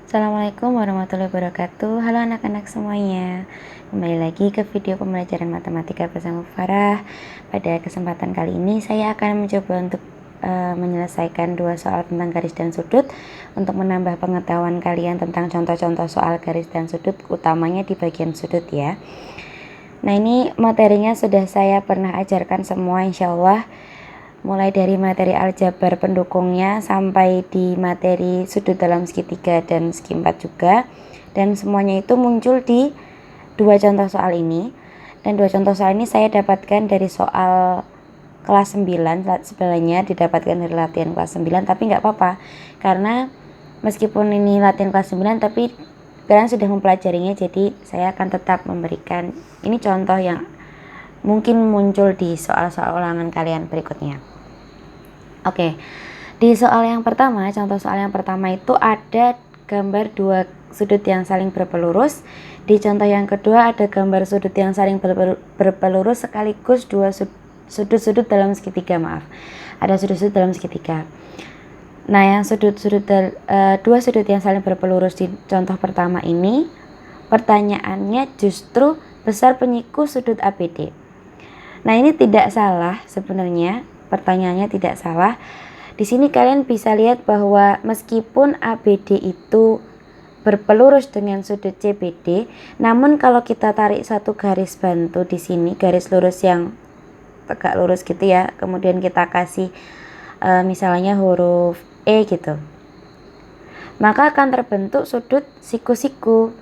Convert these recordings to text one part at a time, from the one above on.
Assalamualaikum warahmatullahi wabarakatuh. Halo anak-anak semuanya. Kembali lagi ke video pembelajaran matematika bersama Farah. Pada kesempatan kali ini saya akan mencoba untuk menyelesaikan dua soal tentang garis dan sudut untuk menambah pengetahuan kalian tentang contoh-contoh soal garis dan sudut, utamanya di bagian sudut ya. Nah, ini materinya sudah saya pernah ajarkan semua insya Allah, mulai dari materi aljabar pendukungnya sampai di materi sudut dalam segi 3 dan segi 4 juga, dan semuanya itu muncul di dua contoh soal ini. Dan dua contoh soal ini saya dapatkan dari soal kelas 9, sebenarnya didapatkan dari latihan kelas 9, tapi nggak apa-apa karena meskipun ini latihan kelas 9 tapi kalian sudah mempelajarinya, jadi saya akan tetap memberikan ini contoh yang mungkin muncul di soal-soal ulangan kalian berikutnya. Oke, di soal yang pertama, contoh soal yang pertama itu ada gambar dua sudut yang saling berpelurus. Di contoh yang kedua ada gambar sudut yang saling berpelurus sekaligus dua sudut-sudut dalam segitiga, maaf. Ada sudut-sudut dalam segitiga. Nah, yang dua sudut yang saling berpelurus di contoh pertama ini, pertanyaannya justru besar penyiku sudut ABD. Nah, ini tidak salah sebenarnya. Pertanyaannya tidak salah. Di sini kalian bisa lihat bahwa meskipun ABD itu berpelurus dengan sudut CBD, namun kalau kita tarik satu garis bantu di sini, garis lurus yang tegak lurus gitu ya, kemudian kita kasih misalnya huruf E gitu, maka akan terbentuk sudut siku-siku.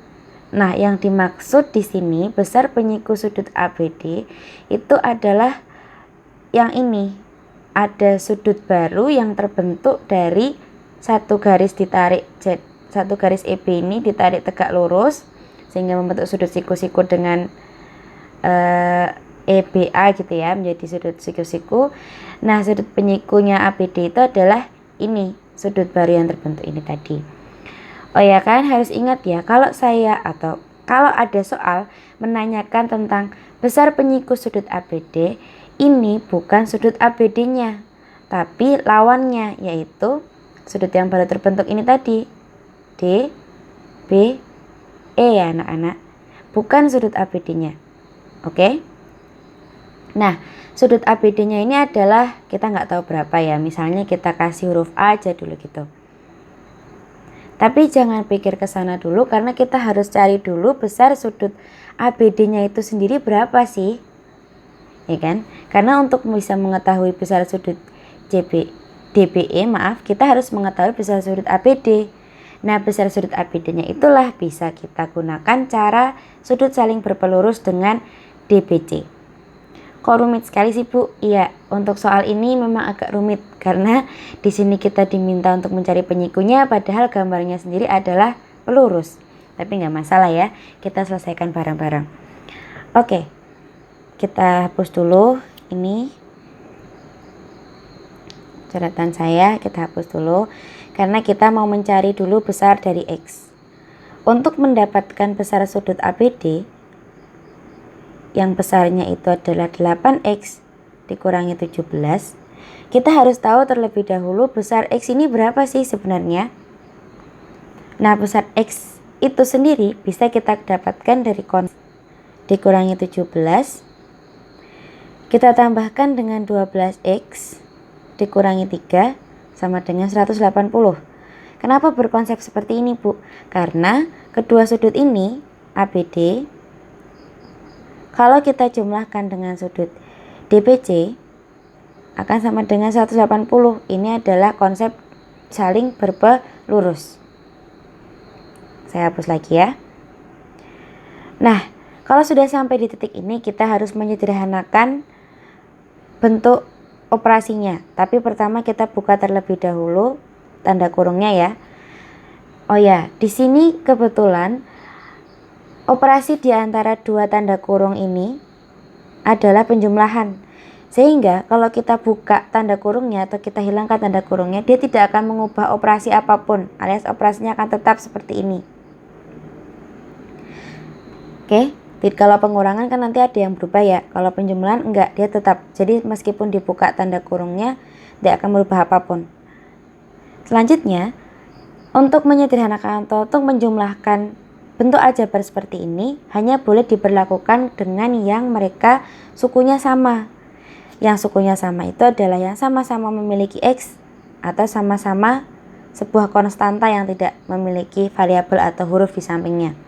Nah, yang dimaksud di sini besar penyiku sudut ABD itu adalah yang ini. Ada sudut baru yang terbentuk dari satu garis EB ini ditarik tegak lurus sehingga membentuk sudut siku-siku dengan EBA gitu ya, menjadi sudut siku-siku. Nah, sudut penyikunya ABD itu adalah ini, sudut baru yang terbentuk ini tadi. Oh ya kan, harus ingat ya, kalau ada soal menanyakan tentang besar penyiku sudut ABD, ini bukan sudut ABD-nya, tapi lawannya, yaitu sudut yang baru terbentuk ini tadi, D, B, E ya anak-anak, bukan sudut ABD-nya. Oke? Nah, sudut ABD-nya ini adalah, kita nggak tahu berapa ya, misalnya kita kasih huruf A aja dulu gitu. Tapi jangan pikir ke sana dulu karena kita harus cari dulu besar sudut ABD-nya itu sendiri berapa sih? Ya kan? Karena untuk bisa mengetahui besar sudut DBE, kita harus mengetahui besar sudut ABD. Nah, besar sudut ABD-nya itulah bisa kita gunakan cara sudut saling berpelurus dengan DBC. Kok rumit sekali sih, Bu? Iya, untuk soal ini memang agak rumit karena di sini kita diminta untuk mencari penyikunya padahal gambarnya sendiri adalah pelurus. Tapi nggak masalah ya, kita selesaikan bareng-bareng. Oke, kita hapus dulu ini catatan saya, kita hapus dulu karena kita mau mencari dulu besar dari X. Untuk mendapatkan besar sudut ABD, yang besarnya itu adalah 8X dikurangi 17, kita harus tahu terlebih dahulu besar X ini berapa sih sebenarnya. Nah, besar X itu sendiri bisa kita dapatkan dari dikurangi 17, kita tambahkan dengan 12X dikurangi 3 sama dengan 180. Kenapa berkonsep seperti ini, Bu? Karena kedua sudut ini, ABD, kalau kita jumlahkan dengan sudut DBC akan sama dengan 180. Ini adalah konsep saling berpelurus. Saya hapus lagi ya. Nah, kalau sudah sampai di titik ini kita harus menyederhanakan bentuk operasinya. Tapi pertama kita buka terlebih dahulu tanda kurungnya ya. Oh ya, di sini kebetulan operasi di antara dua tanda kurung ini adalah penjumlahan. Sehingga kalau kita buka tanda kurungnya atau kita hilangkan tanda kurungnya, dia tidak akan mengubah operasi apapun, alias operasinya akan tetap seperti ini. Oke, kalau pengurangan kan nanti ada yang berubah ya. Kalau penjumlahan enggak, dia tetap. Jadi meskipun dibuka tanda kurungnya, tidak akan merubah apapun. Selanjutnya, Untuk menyederhanakan atau untuk menjumlahkan bentuk aljabar seperti ini hanya boleh diberlakukan dengan yang mereka sukunya sama. Yang sukunya sama itu adalah yang sama-sama memiliki X atau sama-sama sebuah konstanta yang tidak memiliki variabel atau huruf di sampingnya.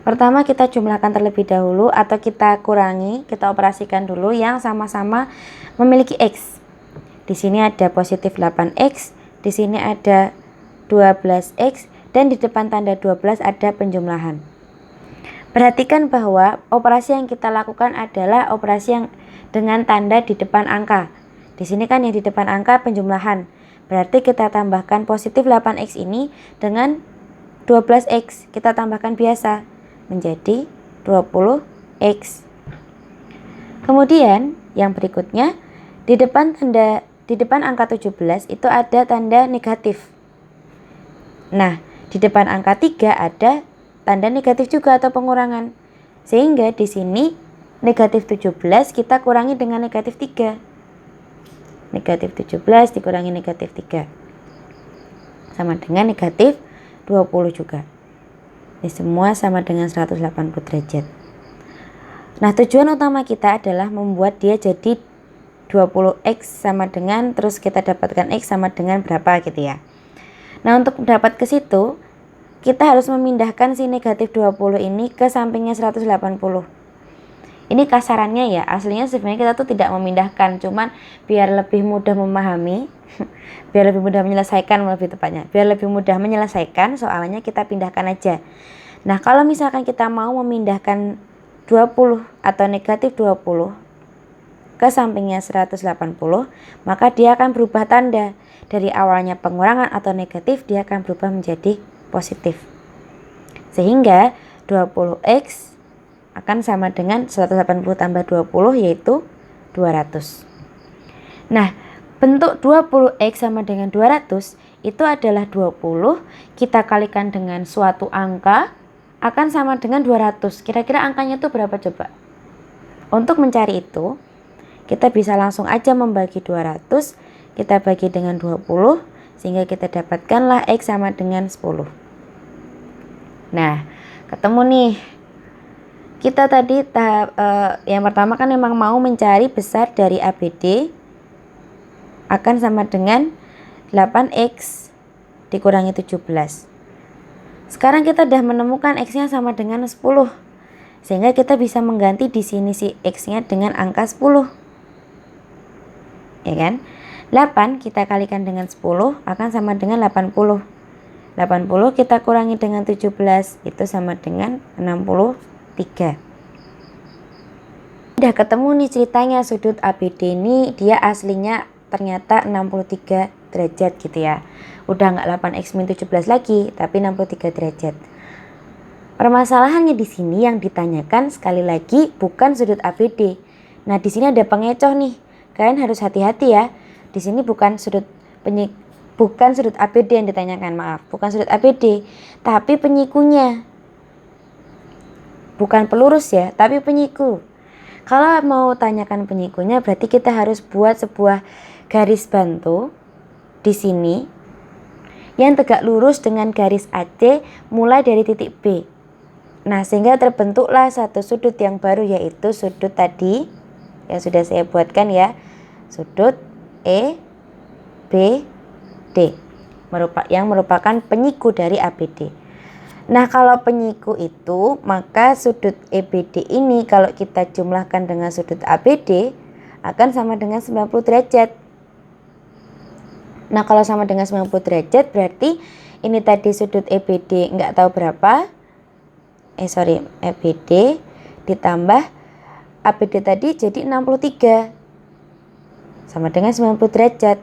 Pertama kita jumlahkan terlebih dahulu atau kita kurangi, kita operasikan dulu yang sama-sama memiliki X. Di sini ada positif 8X, di sini ada 12X, dan di depan tanda 12 ada penjumlahan. Perhatikan bahwa operasi yang kita lakukan adalah operasi yang dengan tanda di depan angka. Di sini kan yang di depan angka penjumlahan. Berarti kita tambahkan positif 8X ini dengan 12X. Kita tambahkan biasa menjadi 20X. Kemudian yang berikutnya di depan angka 17 itu ada tanda negatif. Nah, di depan angka 3 ada tanda negatif juga atau pengurangan. Sehingga di sini negatif 17 kita kurangi dengan negatif 3. Negatif 17 dikurangi negatif 3. Sama dengan negatif 20 juga. Ini semua sama dengan 180 derajat. Nah, tujuan utama kita adalah membuat dia jadi 20X sama dengan, terus kita dapatkan X sama dengan berapa gitu ya. Nah, untuk dapat ke situ, kita harus memindahkan si negatif 20 ini ke sampingnya 180. Ini kasarannya ya, aslinya sebenarnya kita tuh tidak memindahkan, cuman biar lebih mudah memahami, biar lebih mudah menyelesaikan lebih tepatnya. Biar lebih mudah menyelesaikan soalnya kita pindahkan aja. Nah, kalau misalkan kita mau memindahkan 20 atau negatif 20 ke sampingnya 180, maka dia akan berubah tanda. Dari awalnya pengurangan atau negatif, dia akan berubah menjadi positif. Sehingga 20X akan sama dengan 180 tambah 20 yaitu 200. Nah, bentuk 20X sama dengan 200 itu adalah 20 kita kalikan dengan suatu angka akan sama dengan 200. Kira-kira angkanya itu berapa coba? Untuk mencari itu, kita bisa langsung aja membagi 200, kita bagi dengan 20, sehingga kita dapatkanlah X sama dengan 10. Nah, ketemu nih. Kita tadi yang pertama kan memang mau mencari besar dari ABD akan sama dengan 8X dikurangi 17. Sekarang kita sudah menemukan X-nya sama dengan 10. Sehingga kita bisa mengganti di sini si X-nya dengan angka 10. Ya kan? 8 kita kalikan dengan 10 akan sama dengan 80. 80 kita kurangi dengan 17 itu sama dengan 63. Udah ketemu nih ceritanya, sudut ABD ini dia aslinya ternyata 63 derajat gitu ya. Udah nggak 8x min 17 lagi, tapi 63 derajat. Permasalahannya di sini yang ditanyakan sekali lagi bukan sudut ABD. Nah, di sini ada pengecoh nih. Kalian harus hati-hati ya. Di sini bukan sudut ABD yang ditanyakan, maaf. Bukan sudut ABD, tapi penyikunya. Bukan pelurus ya, tapi penyiku. Kalau mau tanyakan penyikunya berarti kita harus buat sebuah garis bantu di sini yang tegak lurus dengan garis AC mulai dari titik B. Nah, sehingga terbentuklah satu sudut yang baru yaitu sudut tadi yang sudah saya buatkan ya. Sudut EBD yang merupakan penyiku dari ABD. Nah, kalau penyiku itu, maka sudut EBD ini kalau kita jumlahkan dengan sudut ABD akan sama dengan 90 derajat. Nah, kalau sama dengan 90 derajat berarti ini tadi sudut EBD nggak tahu berapa. EBD ditambah ABD tadi jadi 63. Sama dengan 90 derajat.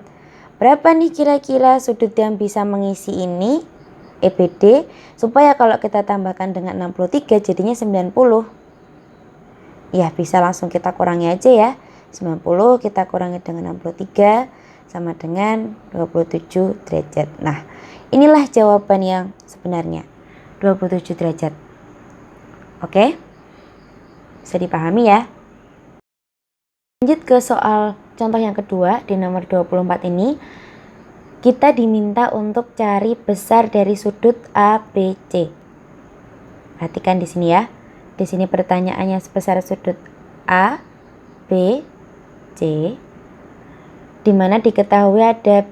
Berapa nih kira-kira sudut yang bisa mengisi ini? EBD, supaya kalau kita tambahkan dengan 63 jadinya 90. Ya, bisa langsung kita kurangi aja ya. 90 kita kurangi dengan 63 sama dengan 27 derajat. Nah, inilah jawaban yang sebenarnya, 27 derajat. Oke? Bisa dipahami ya? Lanjut ke soal contoh yang kedua di nomor 24 ini. Kita diminta untuk cari besar dari sudut ABC. Perhatikan di sini ya. Di sini pertanyaannya sebesar sudut A, B, C. Di mana diketahui ada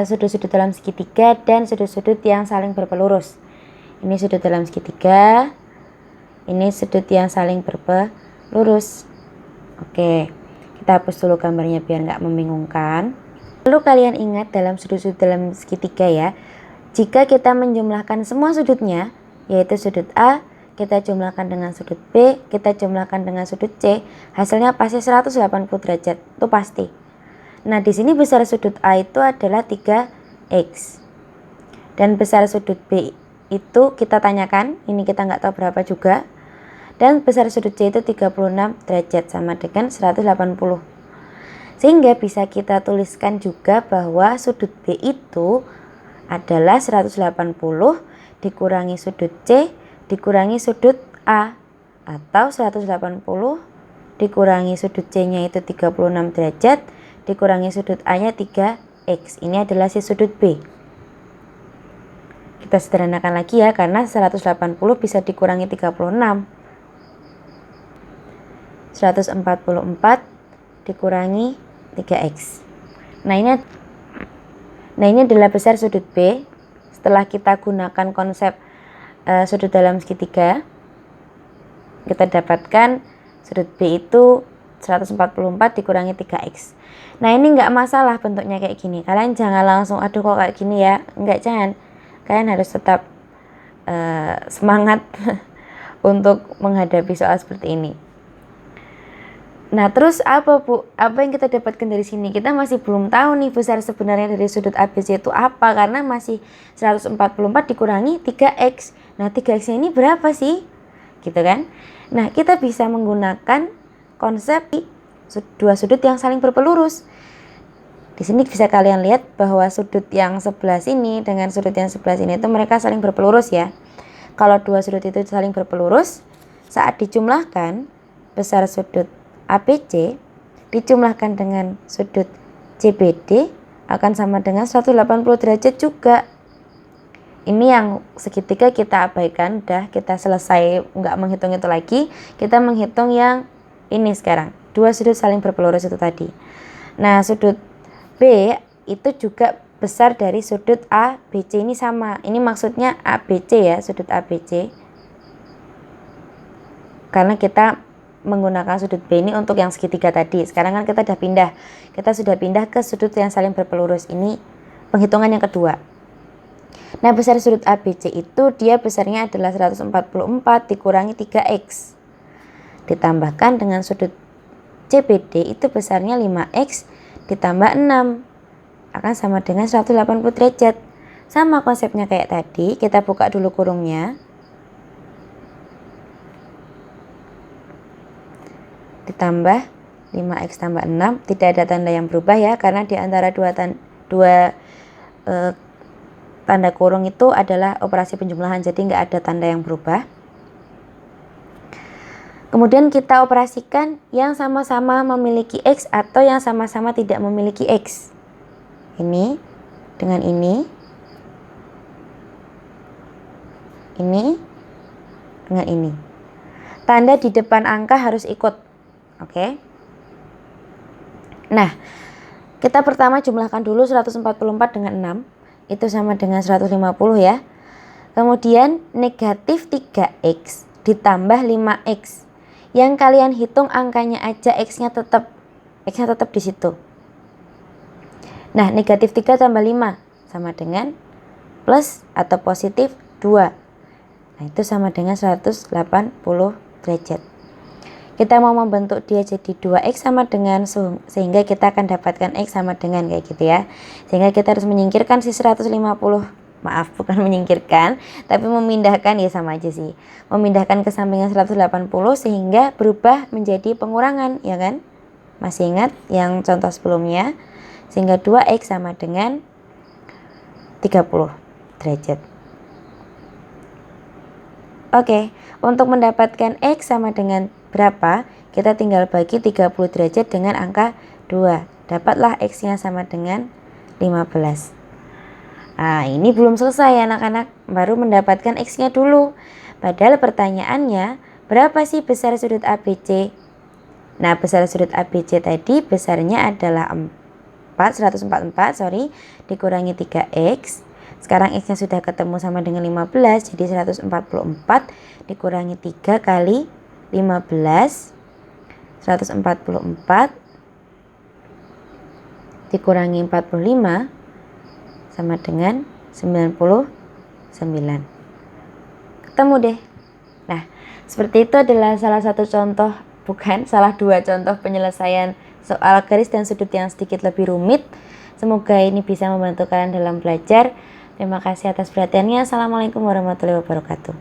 sudut-sudut dalam segitiga dan sudut-sudut yang saling berpelurus. Ini sudut dalam segitiga. Ini sudut yang saling berpelurus. Oke, kita hapus dulu gambarnya biar nggak membingungkan. Lalu kalian ingat dalam sudut-sudut dalam segitiga ya, jika kita menjumlahkan semua sudutnya, yaitu sudut A, kita jumlahkan dengan sudut B, kita jumlahkan dengan sudut C, hasilnya pasti 180 derajat, itu pasti. Nah, di sini besar sudut A itu adalah 3X. Dan besar sudut B itu kita tanyakan, ini kita nggak tahu berapa juga. Dan besar sudut C itu 36 derajat, sama dengan 180. Sehingga bisa kita tuliskan juga bahwa sudut B itu adalah 180 dikurangi sudut C dikurangi sudut A, atau 180 dikurangi sudut C-nya itu 36 derajat dikurangi sudut A-nya 3X. Ini adalah si sudut B. Kita sederhanakan lagi ya, karena 180 bisa dikurangi 36. 144 dikurangi 3X. Nah ini adalah besar sudut B. Setelah kita gunakan konsep sudut dalam segitiga, kita dapatkan sudut B itu 144 dikurangi 3X. Nah, ini nggak masalah bentuknya kayak gini. Kalian jangan langsung aduh kok kayak gini ya. Enggak, jangan. Kalian harus tetap semangat untuk menghadapi soal seperti ini. Nah, terus apa Bu? Apa yang kita dapatkan dari sini? Kita masih belum tahu nih besar sebenarnya dari sudut ABC itu apa, karena masih 144 dikurangi 3X. Nah, 3X ini berapa sih? Gitu kan? Nah, kita bisa menggunakan konsep dua sudut yang saling berpelurus. Di sini bisa kalian lihat bahwa sudut yang sebelah sini dengan sudut yang sebelah sini itu mereka saling berpelurus ya. Kalau dua sudut itu saling berpelurus, saat dijumlahkan besar sudut ABC dijumlahkan dengan sudut CBD akan sama dengan 180 derajat juga. Ini yang segitiga kita abaikan, udah kita selesai, nggak menghitung itu lagi. Kita menghitung yang ini sekarang, dua sudut saling berpelurus itu tadi. Nah, sudut B itu juga besar dari sudut ABC, ini sama. Ini maksudnya ABC ya, sudut ABC. Karena kita menggunakan sudut B ini untuk yang segitiga tadi. Sekarang kan kita sudah pindah ke sudut yang saling berpelurus. Ini penghitungan yang kedua. Nah, besar sudut ABC itu dia besarnya adalah 144 dikurangi 3X. Ditambahkan dengan sudut CBD itu besarnya 5X ditambah 6. Akan sama dengan 180 derajat. Sama konsepnya kayak tadi, kita buka dulu kurungnya. Ditambah 5X tambah 6, tidak ada tanda yang berubah ya, karena di antara dua tanda kurung itu adalah operasi penjumlahan, jadi nggak ada tanda yang berubah. Kemudian kita operasikan yang sama-sama memiliki X atau yang sama-sama tidak memiliki X. Ini dengan ini dengan ini. Tanda di depan angka harus ikut. Oke. Nah, kita pertama jumlahkan dulu 144 dengan 6. Itu sama dengan 150 ya. Kemudian negatif 3X ditambah 5X. Yang kalian hitung angkanya aja, X-nya tetap di situ. Nah, negatif 3 tambah 5 sama dengan plus atau positif 2. Nah, itu sama dengan 180 derajat. Kita mau membentuk dia jadi 2X sama dengan, sehingga kita akan dapatkan X sama dengan kayak gitu ya. Sehingga kita harus menyingkirkan si 150. Maaf, bukan menyingkirkan, tapi memindahkan, ya sama aja sih. Memindahkan ke sampingnya 180 sehingga berubah menjadi pengurangan, ya kan? Masih ingat yang contoh sebelumnya? Sehingga 2X sama dengan 30 derajat. Oke, untuk mendapatkan X sama dengan berapa, kita tinggal bagi 30 derajat dengan angka 2. Dapatlah X-nya sama dengan 15. Nah, ini belum selesai anak-anak, baru mendapatkan X-nya dulu. Padahal pertanyaannya, berapa sih besar sudut ABC? Nah, besar sudut ABC tadi besarnya adalah 144, dikurangi 3X. Sekarang X-nya sudah ketemu sama dengan 15, jadi 144 dikurangi 3 kali 15. 144 dikurangi 45 sama dengan 99. Ketemu deh. Nah, seperti itu adalah salah satu contoh, salah dua contoh penyelesaian soal garis dan sudut yang sedikit lebih rumit. Semoga ini bisa membantu kalian dalam belajar. Terima kasih atas perhatiannya. Assalamualaikum warahmatullahi wabarakatuh.